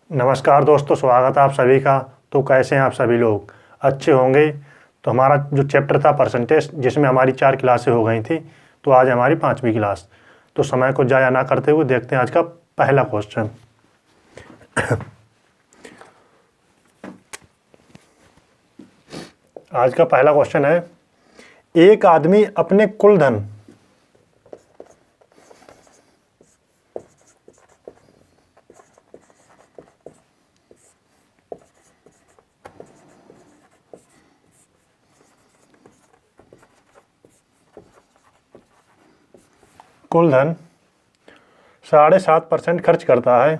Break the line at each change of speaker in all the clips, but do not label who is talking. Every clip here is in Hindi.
नमस्कार दोस्तों, स्वागत है आप सभी का। तो कैसे हैं आप सभी लोग? अच्छे होंगे। तो हमारा जो चैप्टर था परसेंटेज, जिसमें हमारी 4 क्लासें हो गई थी, तो आज हमारी 5वीं क्लास। तो समय को ज़ाया ना करते हुए देखते हैं आज का पहला क्वेश्चन। आज का पहला क्वेश्चन है, एक आदमी अपने कुल धन 7.5% खर्च करता है।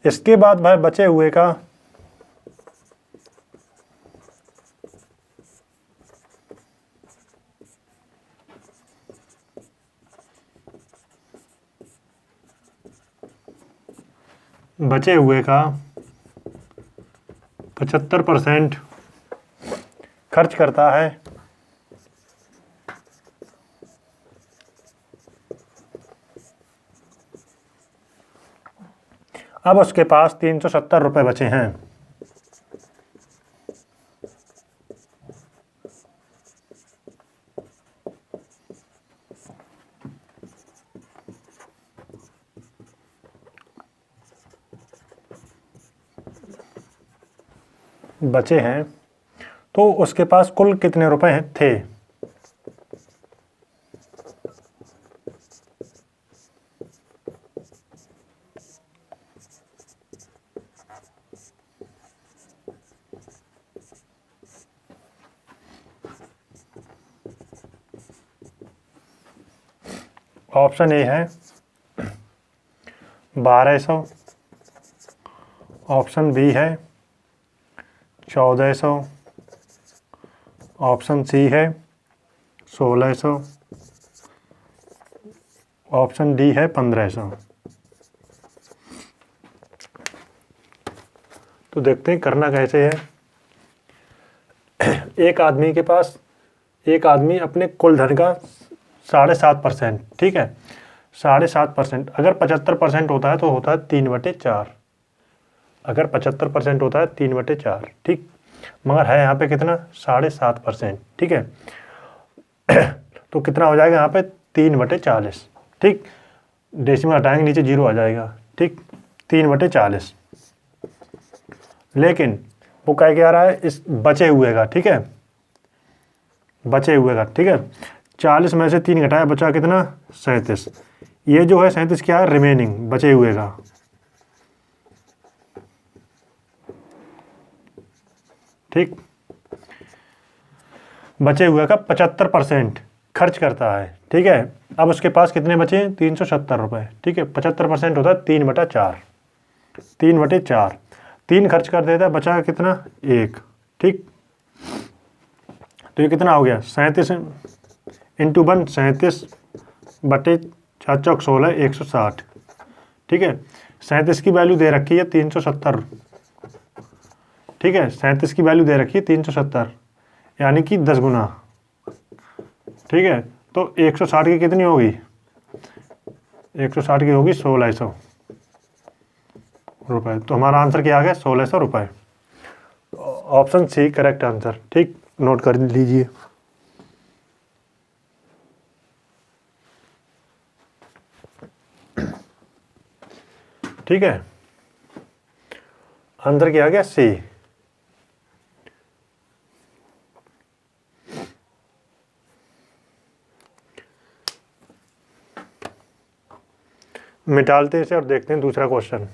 इसके बाद वह बचे हुए का बचे हुए का 75% खर्च करता है। अब उसके पास 370 रुपये बचे हैं। बचे हैं, तो उसके पास कुल कितने रुपए थे? ऑप्शन ए है 1200, ऑप्शन बी है 1400, ऑप्शन सी है 1600, ऑप्शन डी है 1500। तो देखते हैं करना कैसे है। एक आदमी अपने कुल धन का 7.5%, ठीक है, 7.5%। अगर 75% होता है तो होता है 3/4। अगर 75% होता है 3/4, ठीक। मगर है यहाँ पे कितना? 7.5%, ठीक है। तो कितना हो जाएगा यहाँ पे? 3/40, ठीक। डेसिमल हटाएंगे, नीचे 0 आ जाएगा, ठीक। 3/40। लेकिन वो कह के आ रहा है इस बचे हुए का, ठीक है, बचे हुए का, ठीक है। 40 में से 3 घटाया, बचा कितना? 37। ये जो है 37 क्या है? रिमेनिंग, बचे हुए का, ठीक। बचे हुए का 75% खर्च करता है, ठीक है। अब उसके पास कितने बचे? 370 रुपये, ठीक है। 75% होता है 3/4, 3/4। 3 खर्च कर देता है, बचा कितना? 1, ठीक। तो ये कितना हो गया? 37 इंटू 1, 37/4×16, 160, ठीक है। 37 की वैल्यू दे रखी है 370, ठीक है। 37 की वैल्यू दे रखी है 370, यानी कि 10 गुना, ठीक है। तो 160 की कितनी होगी? 160 की होगी 1600 रुपये। तो हमारा आंसर क्या आ गया? 1600 रुपये। ऑप्शन सी करेक्ट आंसर, ठीक। नोट कर लीजिए। ठीक है, आंसर क्या आ गया? सी। मिटालते हैं इसे और देखते हैं दूसरा क्वेश्चन।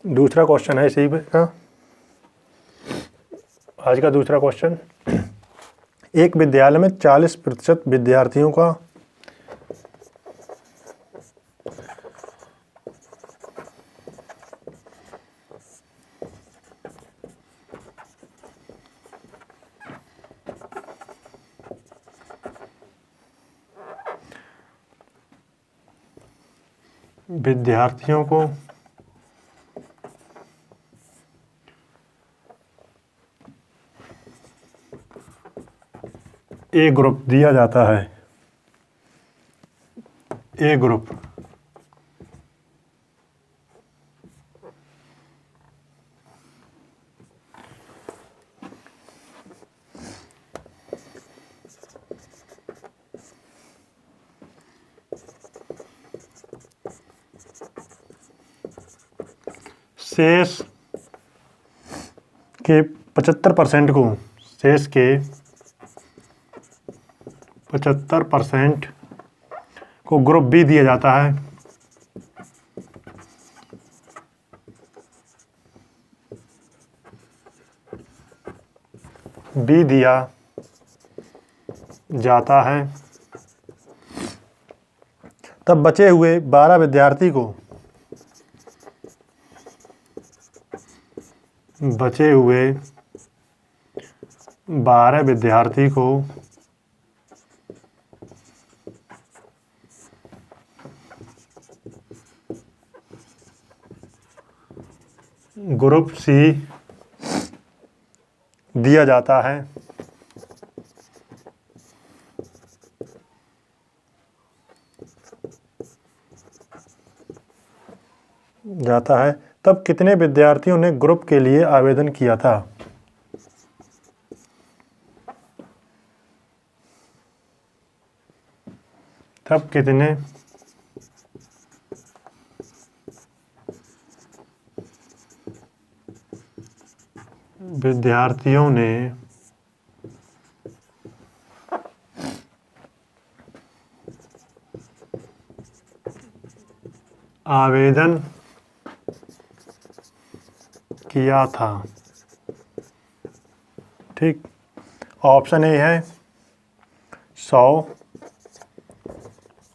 दूसरा क्वेश्चन है इसी पे का, आज का दूसरा क्वेश्चन। एक विद्यालय में 40% विद्यार्थियों का को ए ग्रुप दिया जाता है। ए ग्रुप शेष के 75% को, शेष के 75% को ग्रुप बी दिया जाता है। बी दिया जाता है, तब बचे हुए 12 विद्यार्थी को, बचे हुए 12 विद्यार्थी को ग्रुप सी दिया जाता है। तब कितने विद्यार्थियों ने ग्रुप के लिए आवेदन किया था? तब कितने विद्यार्थियों ने आवेदन किया था? ठीक, ऑप्शन ए है 100,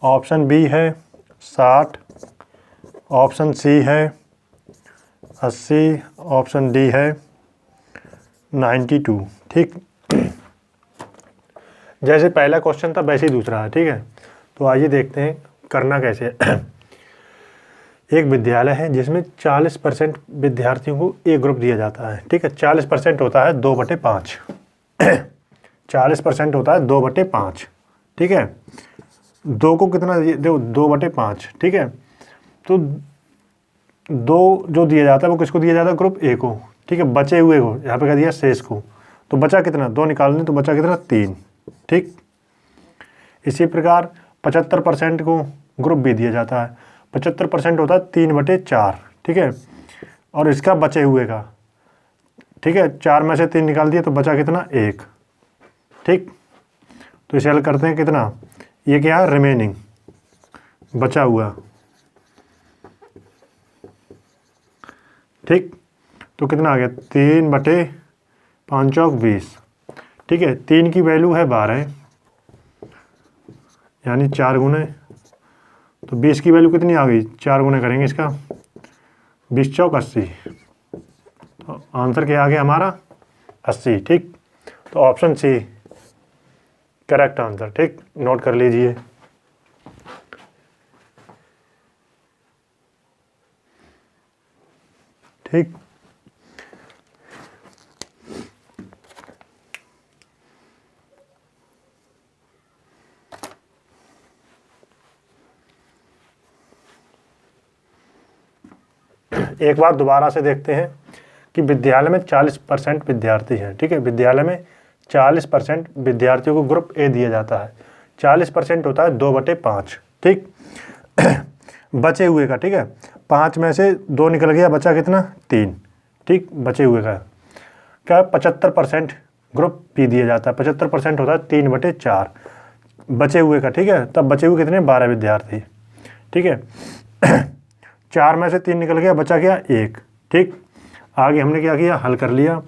ऑप्शन बी है 60, ऑप्शन सी है 80, ऑप्शन डी है 92। ठीक, जैसे पहला क्वेश्चन था वैसे ही दूसरा है। ठीक है, तो आइए देखते हैं करना कैसे है। एक विद्यालय है जिसमें 40% विद्यार्थियों को ए ग्रुप दिया जाता है। ठीक है, 40% होता है 2/5। 40% होता है 2/5। ठीक है, 2 को कितना देखो 2/5। ठीक है, तो 2 जो दिया जाता है वो किसको दिया जाता है? ग्रुप ए को। ठीक है, बचे हुए को यहाँ पे कह दिया शेष को, तो बचा कितना? 2 निकालने, तो बचा कितना? 3। ठीक, इसी प्रकार 75% को ग्रुप बी दिया जाता है। 75% होता है 3/4। ठीक है, और इसका बचे हुए का, ठीक है, 4 में से 3 निकाल दिया तो बचा कितना? 1। ठीक, तो इसे हल करते हैं। कितना? ये क्या है? रिमेनिंग, बचा हुआ। ठीक, तो कितना आ गया? 3/5 × 20। ठीक है, 3 की वैल्यू है 12, यानी 4 गुने, तो 20 की वैल्यू कितनी आ गई? 4 गुने करेंगे इसका, 20 चौक 80, तो आंसर क्या आ गया हमारा? 80। ठीक, तो ऑप्शन सी करेक्ट आंसर। ठीक, नोट कर लीजिए। ठीक, एक बार दोबारा से देखते हैं कि विद्यालय में 40% विद्यार्थी हैं। ठीक है, विद्यालय में 40% विद्यार्थियों को ग्रुप ए दिया जाता है। 40% होता है 2/5। ठीक, बचे हुए का, ठीक है, 5 में से 2 निकल गया, बचा कितना? 3। ठीक, बचे हुए का क्या? 75% ग्रुप बी दिया जाता है। 75% होता है 3/4 बचे हुए का। ठीक है, तब बचे हुए कितने? 12 विद्यार्थी। ठीक है, 4 में से 3 निकल गया, बचा गया 1। ठीक, आगे हमने क्या किया, हल कर लिया।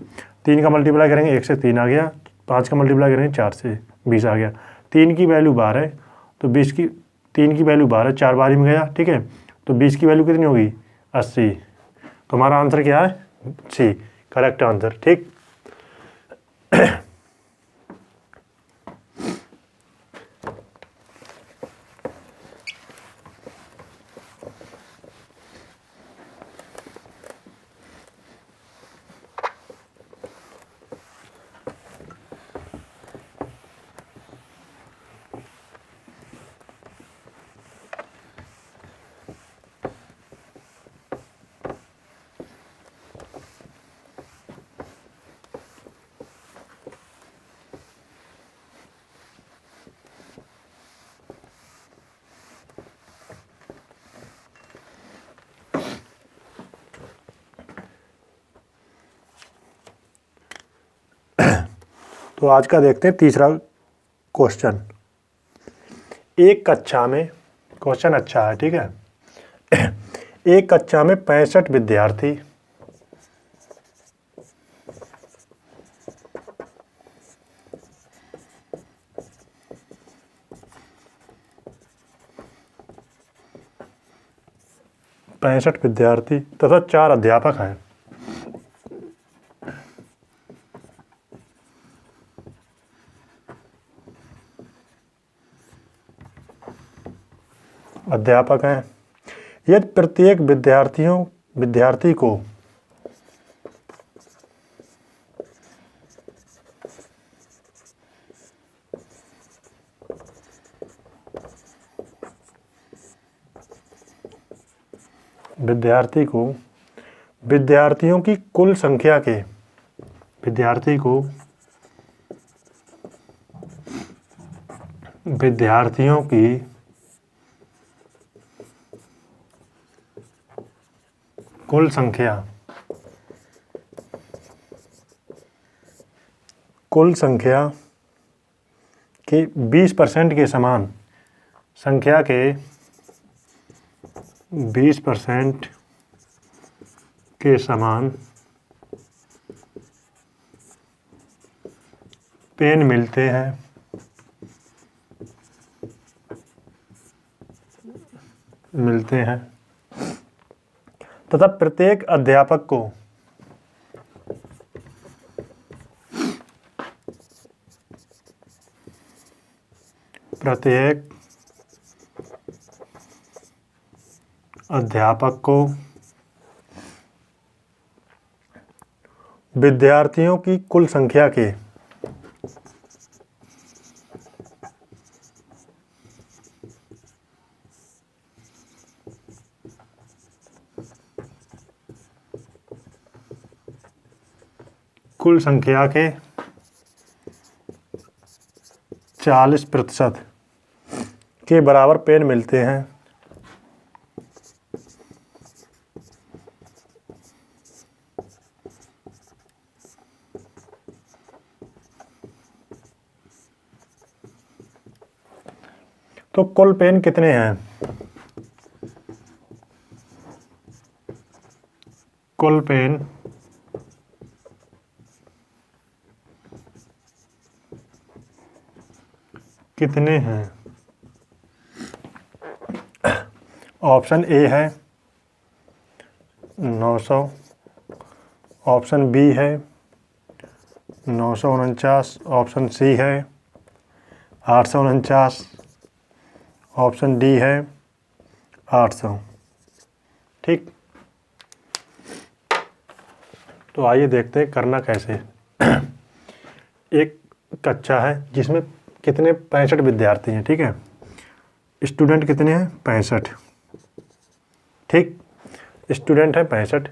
3 का मल्टीप्लाई करेंगे 1 से 3 आ गया, 5 का मल्टीप्लाई करेंगे 4 से 20 आ गया। 3 की वैल्यू 12 है तो 3 की वैल्यू 12, 4 बारी में गया, ठीक है। तो 20 की वैल्यू कितनी होगी, 80। तो हमारा आंसर क्या है, सी, करेक्ट आंसर। ठीक, तो आज का देखते हैं तीसरा क्वेश्चन। एक कक्षा में, क्वेश्चन अच्छा है, ठीक है। एक कक्षा में 65 विद्यार्थी, तथा 4 अध्यापक हैं। यदि प्रत्येक विद्यार्थी को विद्यार्थियों की कुल संख्या के विद्यार्थियों की कुल संख्या के 20% के समान, संख्या के 20% के समान पेन मिलते हैं तथा प्रत्येक अध्यापक को विद्यार्थियों की कुल संख्या के कुल संख्या के 40% के बराबर पेन मिलते हैं। तो कुल पेन कितने हैं? कुल पेन कितने हैं? ऑप्शन ए है 900, ऑप्शन बी है 949, ऑप्शन सी है 849, ऑप्शन डी है 800। ठीक, तो आइए देखते हैं करना कैसे। एक कक्षा है जिसमें कितने 65 विद्यार्थी हैं, ठीक है। स्टूडेंट कितने हैं? 65। ठीक, स्टूडेंट है 65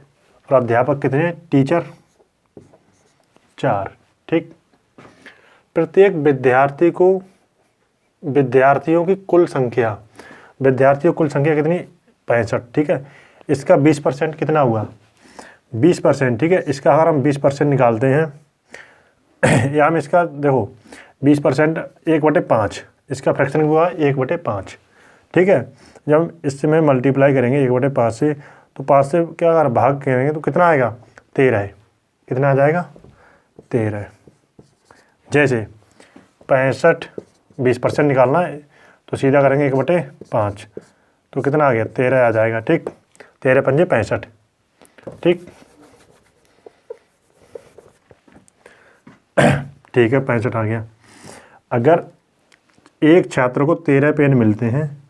और अध्यापक कितने हैं? टीचर 4। ठीक, प्रत्येक विद्यार्थियों की कुल संख्या कितनी? 65। ठीक है, इसका 20% कितना हुआ? 20%। ठीक है, इसका अगर हम 20% निकालते हैं या हम इसका देखो 20% 1/5, इसका फ्रैक्शन हुआ 1/5। ठीक है, जब इससे में मल्टीप्लाई करेंगे 1/5 से तो 5 से क्या अगर भाग करेंगे तो कितना आएगा, 13। कितना आ जाएगा, 13। जैसे 65 20% निकालना है तो सीधा करेंगे 1/5, तो कितना आ गया, 13 आ जाएगा। ठीक, 13 पंजे 65। ठीक, ठीक है, 65 आ गया। अगर एक छात्र को 13 पेन मिलते हैं,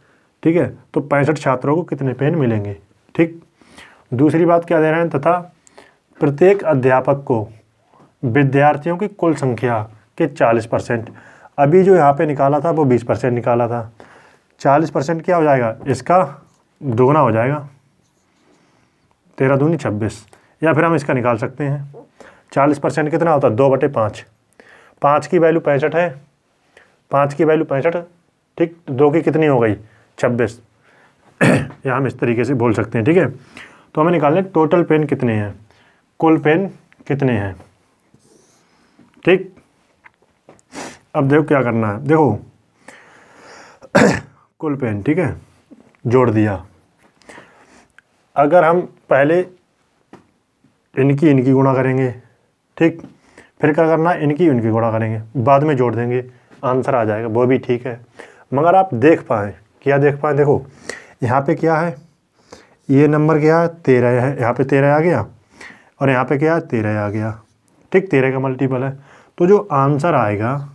ठीक है, तो 65 छात्रों को कितने पेन मिलेंगे। ठीक, दूसरी बात क्या दे रहे हैं, तथा प्रत्येक अध्यापक को विद्यार्थियों की कुल संख्या के 40%। अभी जो यहाँ पे निकाला था वो 20% निकाला था, 40% क्या हो जाएगा, इसका दोगुना हो जाएगा, 13 दूनी 26। या फिर हम इसका निकाल सकते हैं, 40% कितना होता है, 2/5। 5 की वैल्यू 65 है, 5 की वैल्यू 65। ठीक, 2 की कितनी हो गई, 26। या हम इस तरीके से बोल सकते हैं। ठीक है, तो हमें निकालने टोटल पेन कितने हैं, कुल पेन कितने हैं। ठीक, अब देखो क्या करना है, देखो कुल पेन, ठीक है, जोड़ दिया। अगर हम पहले इनकी गुणा करेंगे, ठीक, फिर क्या करना है, इनकी गुणा करेंगे, बाद में जोड़ देंगे, आंसर आ जाएगा, वो भी ठीक है। मगर आप देख पाएँ, क्या देख पाएँ, देखो यहाँ पे क्या है, ये नंबर क्या है, 13 है, यहाँ पे 13 आ गया, और यहाँ पे क्या है, 13 आ गया। ठीक, 13 का मल्टीपल है, तो जो आंसर आएगा,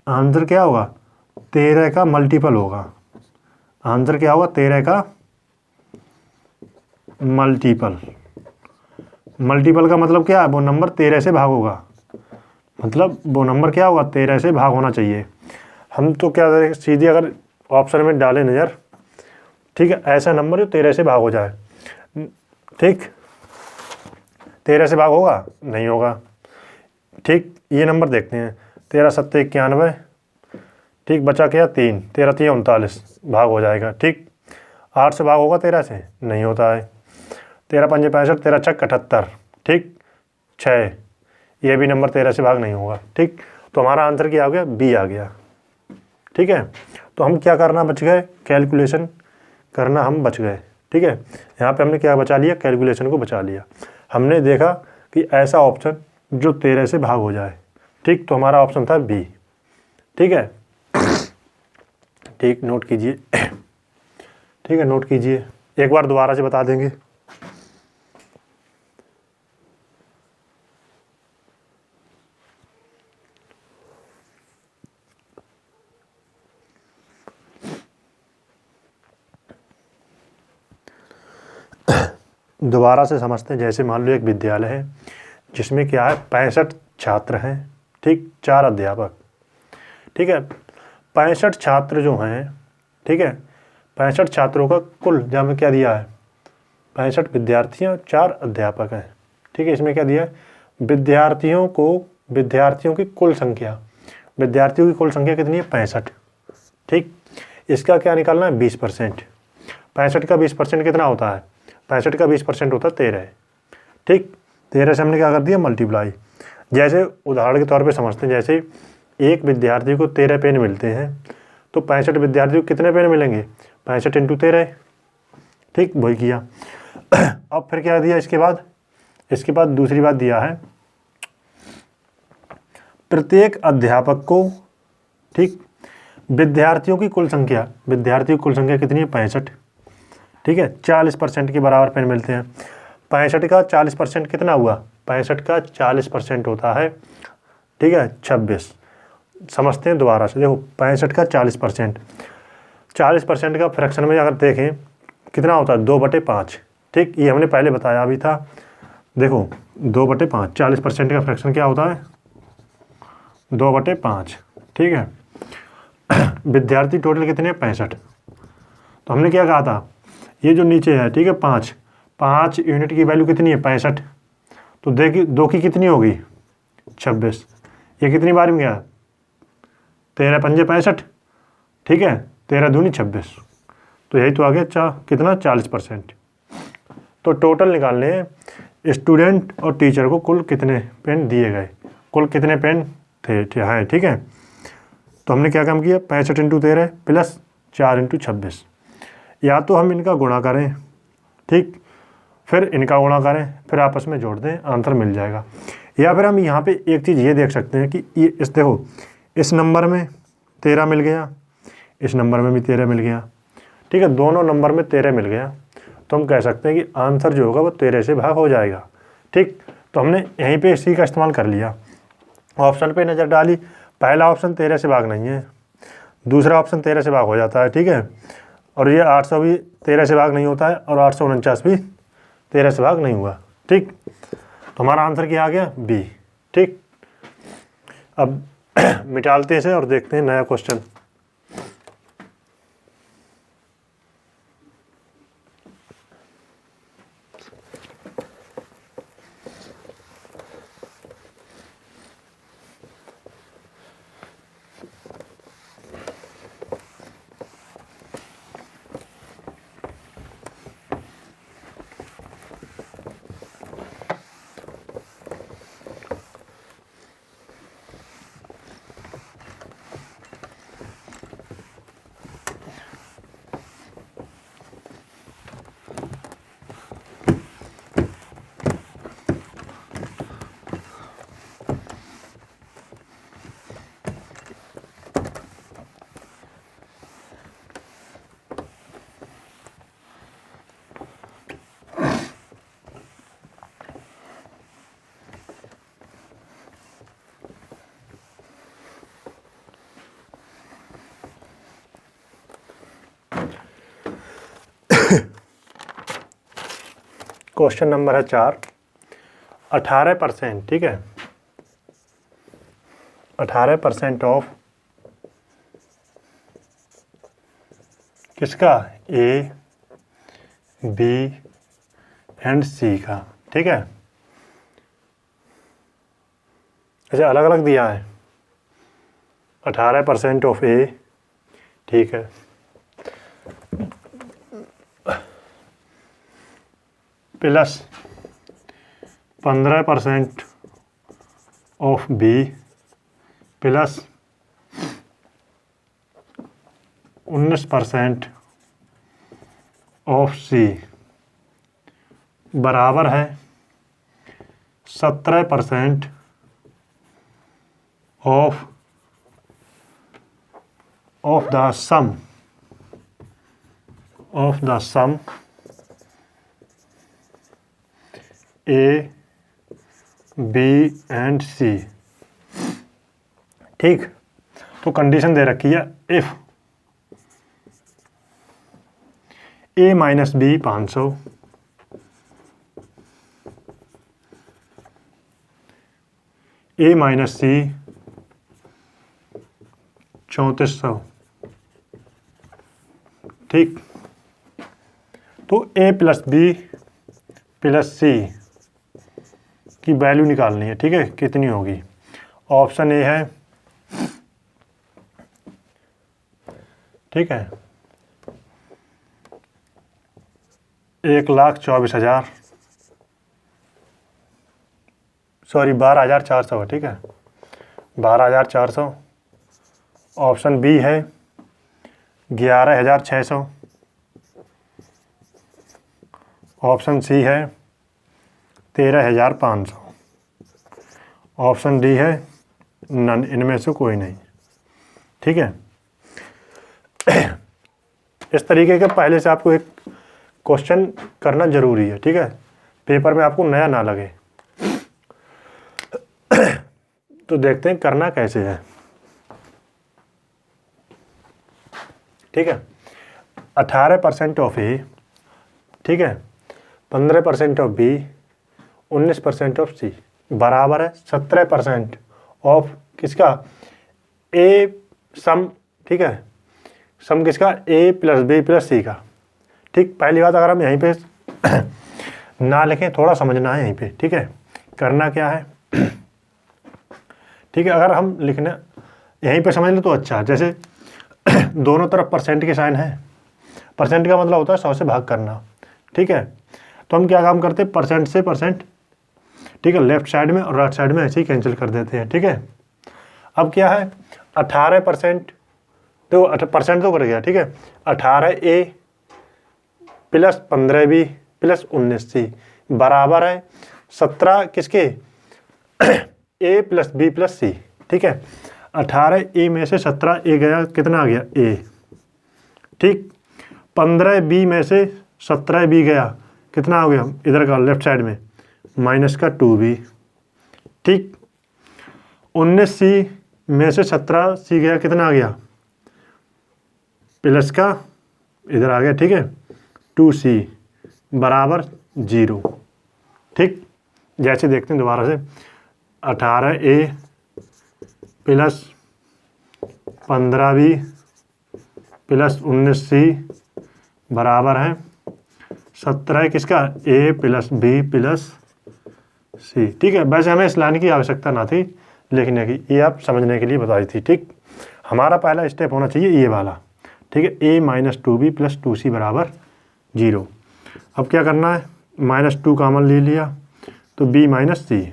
आंसर क्या होगा, 13 का मल्टीपल होगा। आंसर क्या होगा, 13 का मल्टीपल। मल्टीपल का मतलब क्या है, वो नंबर 13 से भाग होगा, मतलब वो नंबर क्या होगा, 13 से भाग होना चाहिए। हम तो क्या करें, सीधे अगर ऑप्शन में डालें नज़र, ठीक है, ऐसा नंबर जो 13 से भाग हो जाए। ठीक, 13 से भाग होगा, नहीं होगा। ठीक, ये नंबर देखते हैं, 13 7 91। ठीक, बचा क्या, 3, 13 3 39, भाग हो जाएगा। ठीक, 8 से भाग होगा 13 से, नहीं होता है। 13 5 65, 13 6 78। ठीक, 6, ये भी नंबर 13 से भाग नहीं होगा। ठीक, तो हमारा आंसर क्या आ गया, बी आ गया। ठीक है, तो हम क्या करना बच गए, कैलकुलेशन करना हम बच गए। ठीक है, यहाँ पे हमने क्या बचा लिया, कैलकुलेशन को बचा लिया। हमने देखा कि ऐसा ऑप्शन जो 13 से भाग हो जाए। ठीक, तो हमारा ऑप्शन था बी। ठीक है, ठीक, नोट कीजिए। ठीक है, नोट कीजिए, एक बार दोबारा से बता देंगे। दोबारा से समझते हैं। जैसे मान लो एक विद्यालय है जिसमें क्या है, 65 छात्र हैं। ठीक, 4 अध्यापक। ठीक है, 65 छात्र जो हैं, ठीक है, 65 छात्रों का कुल जहाँ में क्या दिया है, 65 विद्यार्थियाँ 4 अध्यापक हैं। ठीक है, इसमें क्या दिया है, विद्यार्थियों की कुल संख्या, विद्यार्थियों की कुल संख्या कितनी है, 65। ठीक, इसका क्या निकालना है, 20%। 65 का 20% कितना होता है, 65 का 20% होता है 13। ठीक, 13 से हमने क्या कर दिया, मल्टीप्लाई। जैसे उदाहरण के तौर पे समझते हैं, जैसे एक विद्यार्थी को 13 पेन मिलते हैं, तो 65 विद्यार्थियों को कितने पेन मिलेंगे, 65 × 13। ठीक, वही किया। अब फिर क्या दिया, इसके बाद दूसरी बात दिया है, प्रत्येक अध्यापक को, ठीक, विद्यार्थियों की कुल संख्या कितनी है, 65। ठीक है, 40% के बराबर पेन मिलते हैं। 65 का 40% कितना हुआ, 65 का 40% होता है, ठीक है, 26। समझते हैं दोबारा से, देखो 65 का 40% का फ्रैक्शन में अगर देखें कितना होता है, 2/5। ठीक, ये हमने पहले बताया भी था। देखो 2/5, 40% का फ्रैक्शन क्या होता है, 2/5। ठीक है, विद्यार्थी टोटल कितने हैं, 65। तो हमने क्या कहा था, ये जो नीचे है, ठीक है, 5 यूनिट की वैल्यू कितनी है, 65। तो देखिए 2 की कितनी होगी, 26। ये कितनी बार में गया, 13 पंजे 65। ठीक है, 13 दूनी 26। तो यही तो आ गया कितना, 40%। तो टोटल निकालने स्टूडेंट और टीचर को कुल कितने पेन दिए गए, कुल कितने पेन थे हाँ, ठीक है। तो हमने क्या काम किया, 65 × 13 + 4 × 26। या तो हम इनका गुणा करें, ठीक, फिर इनका गुणा करें, फिर आपस में जोड़ दें, आंसर मिल जाएगा। या फिर हम यहाँ पे एक चीज़ ये देख सकते हैं कि ये देखो इस नंबर में 13 मिल गया, इस नंबर में भी 13 मिल गया, ठीक है, दोनों नंबर में 13 मिल गया, तो हम कह सकते हैं कि आंसर जो होगा वो 13 से भाग हो जाएगा। ठीक, तो हमने यहीं पे इसी का इस्तेमाल कर लिया, ऑप्शन पे नज़र डाली, पहला ऑप्शन 13 से भाग नहीं है, दूसरा ऑप्शन 13 से भाग हो जाता है, ठीक है, और ये 800 भी 13 से भाग नहीं होता है, और 849 भी 13 से भाग नहीं हुआ। ठीक, तो हमारा आंसर क्या आ गया, बी। ठीक, अब मिटालते हैं इसे और देखते हैं नया क्वेश्चन। क्वेश्चन नंबर है 4, 18%, ठीक है, 18% ऑफ किसका, ए बी एंड सी का, ठीक है, अच्छा अलग अलग दिया है, 18% ऑफ ए, ठीक है, plus 15% of B plus 19% of C बराबर है 17% of the sum A B and C. ठीक, तो कंडीशन दे रखी है, if A minus B 500, A minus C 3400, ठीक, तो A plus B plus C की वैल्यू निकालनी है, ठीक है, कितनी होगी। ऑप्शन ए है, ठीक है, 1,24,000, सॉरी 12,400 है, ठीक है, 12,400। ऑप्शन बी है 11,600। ऑप्शन सी है 13,500। ऑप्शन डी है नन, इनमें से कोई नहीं, ठीक है। इस तरीके के पहले से आपको एक क्वेश्चन करना जरूरी है, ठीक है, पेपर में आपको नया ना लगे। तो देखते हैं करना कैसे है, ठीक है। 18% ऑफ ए, ठीक है, 15% ऑफ बी, 19% ऑफ सी बराबर है 17% ऑफ किसका, ए सम, ठीक है, सम किसका, ए प्लस बी प्लस सी का। ठीक, पहली बात अगर हम यहीं पे ना लिखें, थोड़ा समझना है यहीं पे, ठीक है, करना क्या है। ठीक है, अगर हम लिखना यहीं पे समझ लो तो अच्छा, जैसे दोनों तरफ परसेंट के साइन है, परसेंट का मतलब होता है 100 से भाग करना, ठीक है, तो हम क्या काम करते हैं, परसेंट से परसेंट, ठीक है, लेफ्ट साइड में और राइट साइड में ऐसे ही कैंसिल कर देते हैं, ठीक है। अब क्या है, 18%, तो परसेंट तो कर गया, ठीक है, 18 ए प्लस 15 बी प्लस 19C बराबर है 17 किसके A plus B plus C। ठीक है, 18A में से 17A गया, कितना आ गया A। ठीक, 15B में से 17B गया, कितना हो गया इधर का लेफ्ट साइड में माइनस का 2B। ठीक, 19C में से 17C गया, कितना आ गया प्लस का इधर आ गया। ठीक है, 2C बराबर 0। ठीक, जैसे देखते हैं दोबारा से 18A plus 15B plus 19C बराबर है 17 किसका A plus B plus C। ठीक है, वैसे हमें इस लाइन की आवश्यकता ना थी लिखने की, ये आप समझने के लिए बताई थी। ठीक, हमारा पहला स्टेप होना चाहिए ये वाला। ठीक है, A minus 2B plus 2C बराबर 0। अब क्या करना है, -2 कॉमन ले लिया तो B माइनस C।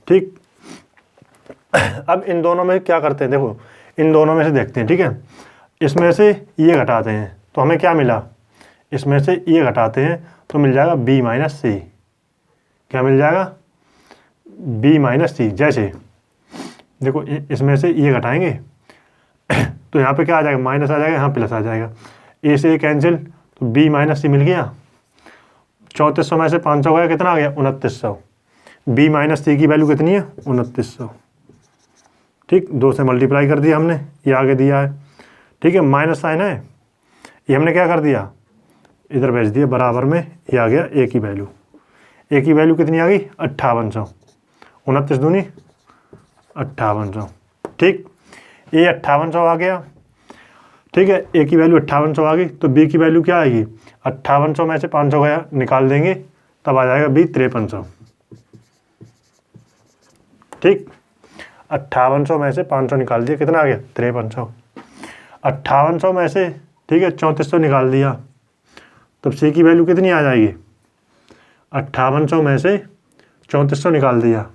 ठीक, अब इन दोनों में क्या करते हैं, देखो इन दोनों में से देखते हैं। ठीक है, इसमें से ये घटाते हैं तो हमें क्या मिला, इसमें से ये घटाते हैं तो मिल जाएगा B माइनस C। क्या मिल जाएगा B माइनस C। जैसे देखो इसमें से ये घटाएंगे तो यहाँ पे क्या आ जाएगा, माइनस आ जाएगा, यहाँ प्लस आ जाएगा, A से कैंसिल तो B माइनस C मिल गया। 3400 में से 500 गया, कितना आ गया 2900। B माइनस C की वैल्यू कितनी है 2900। ठीक, 2 से मल्टीप्लाई कर दिया हमने, ये आगे दिया है। ठीक है, माइनस साइन है, ये हमने क्या कर दिया इधर भेज दिया बराबर में, ये आ गया A की वैल्यू। A की वैल्यू कितनी आ गई 5800, 29 दूनी 5800। ठीक, A 5800 आ गया। ठीक है, A की वैल्यू 5800 आ गई तो B की वैल्यू क्या आएगी, 5800 में से 500 गया निकाल देंगे तब आ जाएगा B 5300। ठीक, 5800 में से 500 निकाल दिया, कितना आ गया 5300। 5800 में से ठीक है 3400 निकाल दिया तब C की वैल्यू कितनी आ जाएगी, 5800 में से 3400 निकाल दिया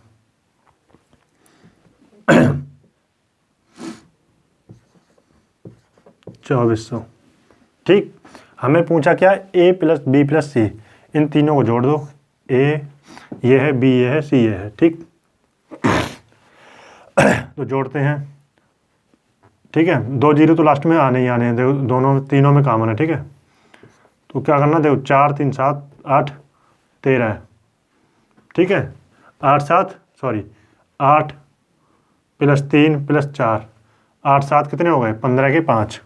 2400। ठीक, हमें पूछा क्या A plus B plus C, इन तीनों को जोड़ दो, A ये है, B ये है, C ये है। ठीक, तो जोड़ते हैं। ठीक है, 2 जीरो तो लास्ट में आने ही आने हैं, देखो दोनों तीनों में कॉमन है। ठीक है, तो क्या करना, देखो 4 3 7 8 13 है। ठीक है, 8 प्लस 3 प्लस 4 8 7 कितने हो गए 15 के 5।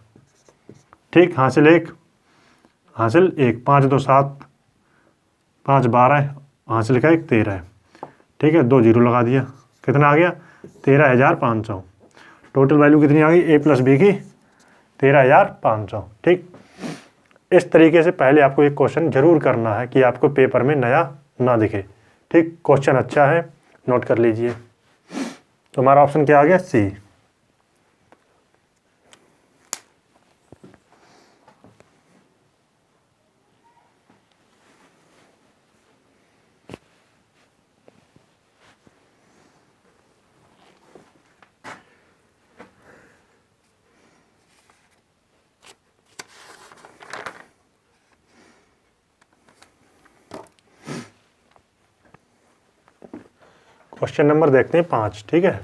ठीक, हासिल 1 5 2 7 5 12 हासिल का 1 13 है। ठीक है, 2 जीरो लगा दिया, कितना आ गया 13,500। टोटल वैल्यू कितनी आ गई A प्लस B की 13,500। ठीक, इस तरीके से पहले आपको एक क्वेश्चन जरूर करना है कि आपको पेपर में नया ना दिखे। ठीक, क्वेश्चन अच्छा है, नोट कर लीजिए। तो हमारा ऑप्शन क्या आ गया C। क्वेश्चन नंबर देखते हैं 5। ठीक है,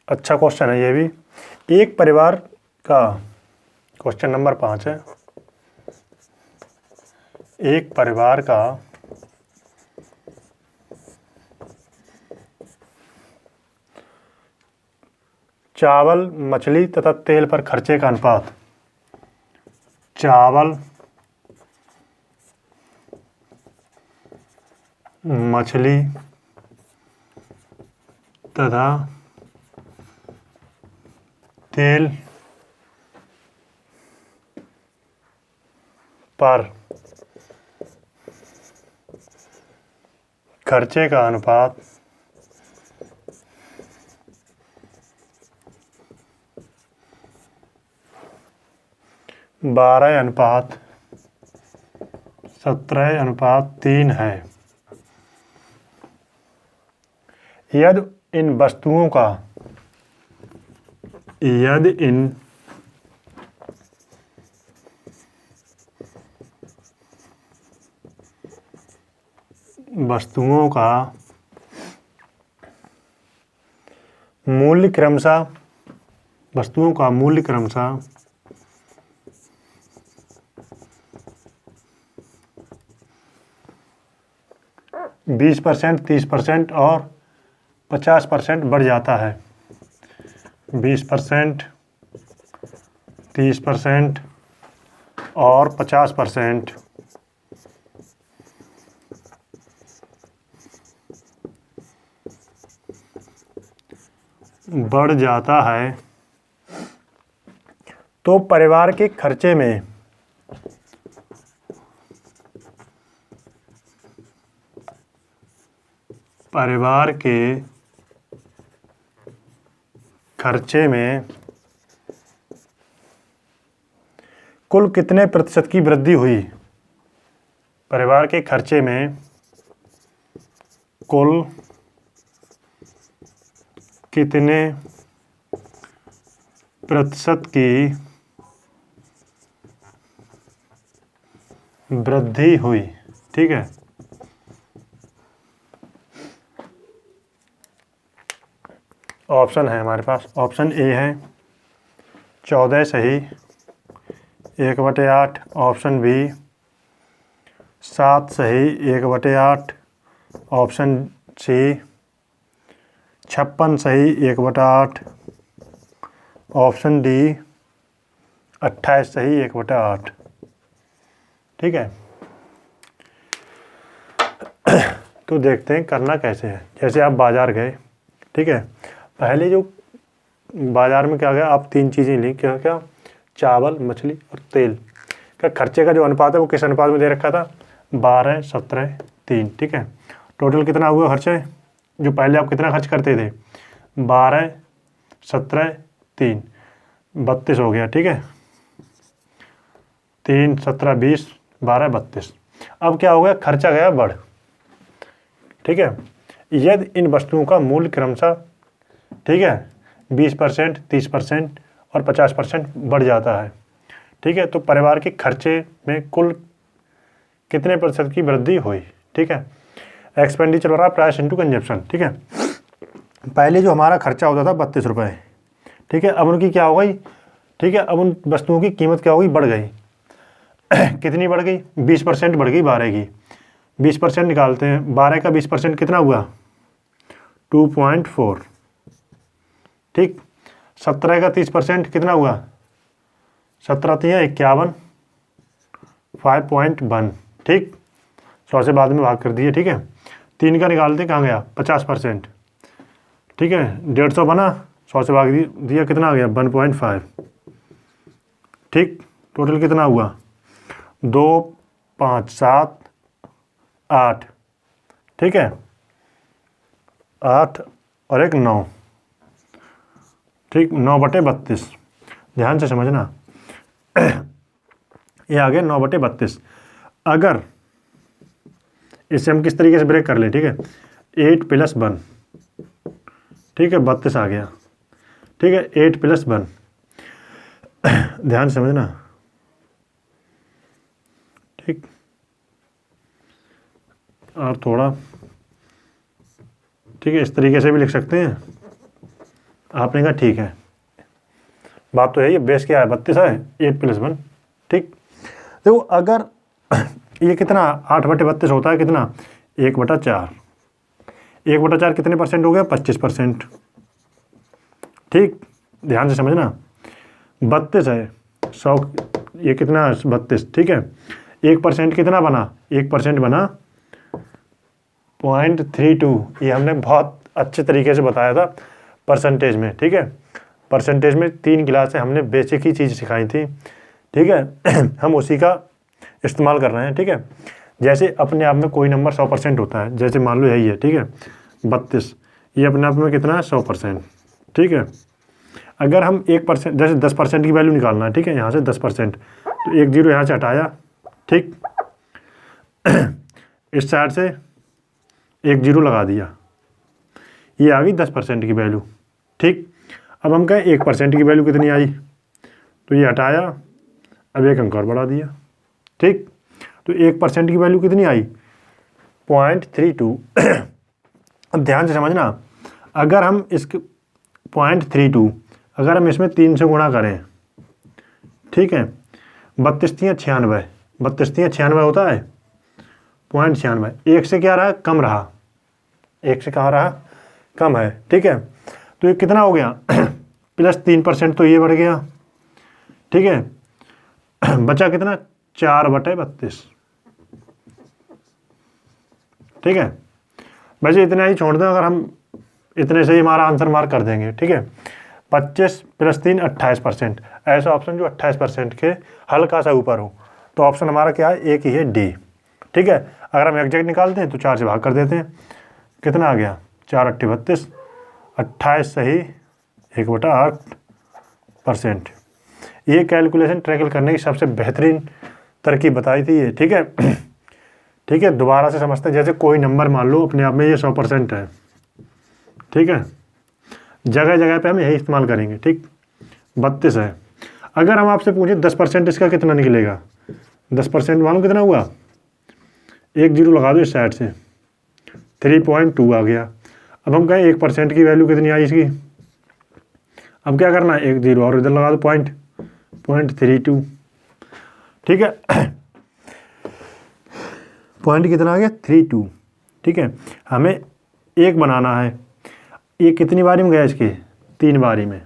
अच्छा क्वेश्चन है ये भी। एक परिवार का, क्वेश्चन नंबर 5 है, एक परिवार का चावल, मछली तथा तेल पर खर्चे का अनुपात। चावल, मछली तथा तेल पर खर्चे का अनुपात 12:17:3 है। यदि इन वस्तुओं का मूल्य क्रमशः 20%, 30% और 50% बढ़ जाता है। 20%, 30% और 50% बढ़ जाता है तो परिवार के खर्चे में कुल कितने प्रतिशत की वृद्धि हुई? परिवार के खर्चे में कुल कितने प्रतिशत की वृद्धि हुई? ठीक है, ऑप्शन है हमारे पास। ऑप्शन ए है 14 सही 1/8। ऑप्शन बी 7 सही 1/8। ऑप्शन सी 56 सही 1/8। ऑप्शन डी 28 सही 1/8। ठीक है, तो देखते हैं करना कैसे है। जैसे आप बाज़ार गए, ठीक है, पहले जो बाज़ार में क्या गया, आप 3 चीज़ें ली, क्या क्या, चावल, मछली और तेल का खर्चे का जो अनुपात है वो किस अनुपात में दे रखा था? 12:17:3। ठीक है, टोटल कितना हुआ खर्चे? जो पहले आप कितना खर्च करते थे? 12:17:3, 32 हो गया। ठीक है, 3, 17, 20, 12, 32। अब क्या हो गया? खर्चा गया बढ़। ठीक है, यदि इन वस्तुओं का मूल्य क्रमशः, ठीक है, 20%, 30% और 50% बढ़ जाता है, ठीक है, तो परिवार के खर्चे में कुल कितने प्रतिशत की वृद्धि हुई? ठीक है, एक्सपेंडिचर हो रहा है प्राइस इंटू कंजप्शन। ठीक है, पहले जो हमारा खर्चा होता था 32 रुपये, ठीक है, अब उनकी क्या हो गई? ठीक है, अब उन वस्तुओं की कीमत क्या हो गई? बढ़ गई। कितनी बढ़ गई? 20% बढ़ गई 12 की। 20% निकालते हैं, 12 का 20% कितना हुआ? 2.4। ठीक, 17 का 30% कितना हुआ? 17 3 51, 5.1। ठीक, 100 से बाद में भाग कर दिए। ठीक है, 3 का निकालते कहाँ गया? 50%। ठीक है, 150 बना, 100 से भाग दिया, कितना आ गया? 1.5। ठीक, टोटल कितना हुआ? 2, 5, 7, 8। ठीक है, 8 और 1 9। ठीक, 9/32। ध्यान से समझना, ये आ गया 9/32। अगर इसे हम किस तरीके से ब्रेक कर ले, ठीक है, 8 + 1, ठीक है, 32 आ गया। ठीक है, 8 + 1, ध्यान से समझना। ठीक, और थोड़ा, ठीक है, इस तरीके से भी लिख सकते हैं। आपने कहा ठीक है, बात तो है, ये बेस क्या है? 32 है, 8 + 1। ठीक, देखो अगर ये कितना 8/32 होता है, कितना? 1/4। 1/4 कितने परसेंट हो गया? 25%। ठीक, ध्यान से समझना, 32 है, 100 ये कितना 32, ठीक है। 1% कितना बना, 1% बना 0.32। ये हमने बहुत अच्छे तरीके से बताया था परसेंटेज में, ठीक है। परसेंटेज में 3 क्लासें हमने बेसिक ही चीज़ सिखाई थी, ठीक है। हम उसी का इस्तेमाल कर रहे हैं, ठीक है। जैसे अपने आप में कोई नंबर 100% होता है, जैसे मान लो यही है, ठीक है, 32, ये अपने आप में कितना है 100%, ठीक है। अगर हम 1%, जैसे 10% की वैल्यू निकालना है, ठीक है, यहाँ से 10%, तो 1 0 यहाँ से हटाया, ठीक। इस साइड से 1 0 लगा दिया, ये आ गई 10% की वैल्यू, ठीक। अब हम कहें 1% की वैल्यू कितनी आई, तो ये हटाया, अब 1 अंक और बढ़ा दिया, ठीक। तो 1% की वैल्यू कितनी आई 0.32। अब ध्यान से समझना, अगर हम इसके 0.32 अगर हम इसमें 3 से गुणा करें, ठीक है, 32 3 96, 32 3 96 होता है 0.96, 1 से क्या रहा, कम रहा, 1 से कहाँ रहा, कम है, ठीक है। तो ये कितना हो गया प्लस 3%, तो ये बढ़ गया, ठीक है। बचा कितना 4/32, ठीक है। वैसे इतना ही छोड़ दें, अगर हम इतने से ही हमारा आंसर मार्क कर देंगे, ठीक है। 25 + 3 28%, ऐसा ऑप्शन जो 28% के हल्का सा ऊपर हो, तो ऑप्शन हमारा क्या है, एक ही है, डी, ठीक है। अगर हम एग्जैक्ट निकालते हैं तो 4 से भाग कर देते हैं, कितना आ गया 4 × 32, 28 सही 1/8%। ये कैलकुलेशन ट्रैकल करने की सबसे बेहतरीन तरकीब बताई थी ये, ठीक है। ठीक है, दोबारा से समझते हैं। जैसे कोई नंबर मान लो अपने आप में ये 100% है, ठीक है, जगह जगह पे हम यही इस्तेमाल करेंगे, ठीक। 32 है, अगर हम आपसे पूछें 10% इसका कितना निकलेगा, 10% मालूम कितना हुआ, 1 0 लगा दो इस साइड से, 3.2 आ गया। अब हम कहें 1% की वैल्यू कितनी आई इसकी, अब क्या करना है, 1 0 और इधर लगा दो 0.32, ठीक है। पॉइंट कितना आ गया 32, ठीक है। हमें 1 बनाना है, ये कितनी बारी में गया इसके 3 बारी में,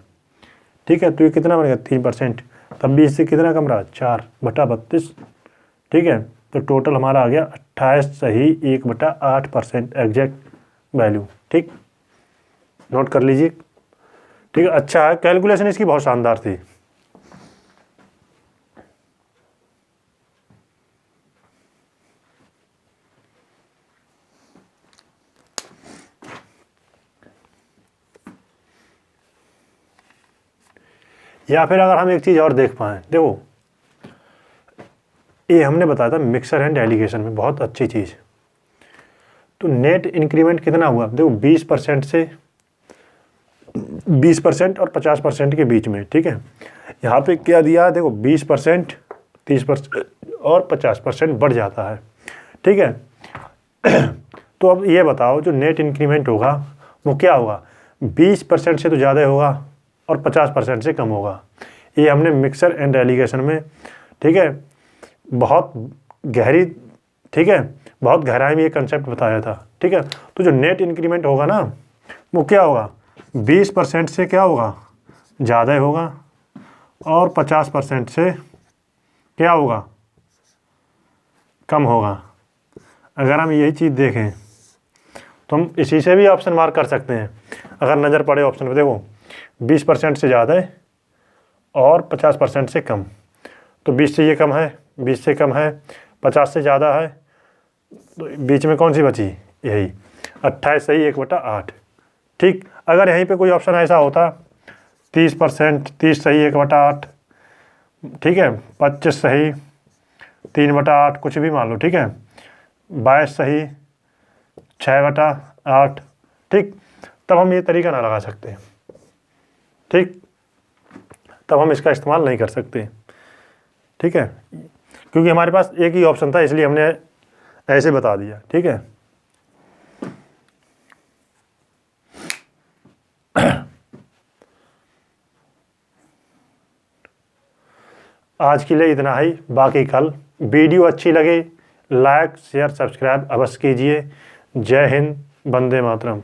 ठीक है। तो ये कितना बनेगा 3%, तब भी इससे कितना कम रहा 4/32, ठीक है। तो टोटल हमारा आ गया 28 सही 1/8% एग्जैक्ट वैल्यू, ठीक। नोट कर लीजिए, ठीक है। अच्छा है, कैलकुलेशन इसकी बहुत शानदार थी। या फिर अगर हम एक चीज़ और देख पाएँ, देखो ये हमने बताया था मिक्सर एंड एलिगेशन में, बहुत अच्छी चीज़। तो नेट इंक्रीमेंट कितना हुआ, देखो 20% से 20% और 50% के बीच में, ठीक है। यहाँ पे क्या दिया, देखो 20%, 30% और 50% बढ़ जाता है, ठीक है। तो अब ये बताओ जो नेट इंक्रीमेंट होगा वो क्या होगा, 20% से तो ज़्यादा होगा और 50% से कम होगा। ये हमने मिक्सर एंड एलिगेशन में, ठीक है, बहुत गहरी, ठीक है, बहुत गहराई में ये कंसेप्ट बताया था, ठीक है। तो जो नेट इंक्रीमेंट होगा ना वो क्या होगा, 20% से क्या होगा ज़्यादा होगा और 50% से क्या होगा कम होगा। अगर हम यही चीज़ देखें तो हम इसी से भी ऑप्शन मार्क कर सकते हैं। अगर नज़र पड़े ऑप्शन पे, देखो 20% से ज़्यादा है और 50% से कम, तो 20 से ये कम है, 20 से कम है, 50 से ज़्यादा है, तो बीच में कौन सी बची, यही 28 सही 1/8, ठीक। अगर यहीं पे कोई ऑप्शन ऐसा होता 30%, 30 सही 1/8, ठीक है, 25 सही 3/8, कुछ भी मान लो, ठीक है, 22 सही 6/8, ठीक, तब हम ये तरीका ना लगा सकते, ठीक, तब हम इसका इस्तेमाल नहीं कर सकते, ठीक है, क्योंकि हमारे पास एक ही ऑप्शन था, इसलिए हमने ऐसे बता दिया, ठीक है। आज के लिए इतना ही, बाकी कल। वीडियो अच्छी लगे लाइक शेयर सब्सक्राइब अवश्य कीजिए। जय हिंद, वंदे मातरम।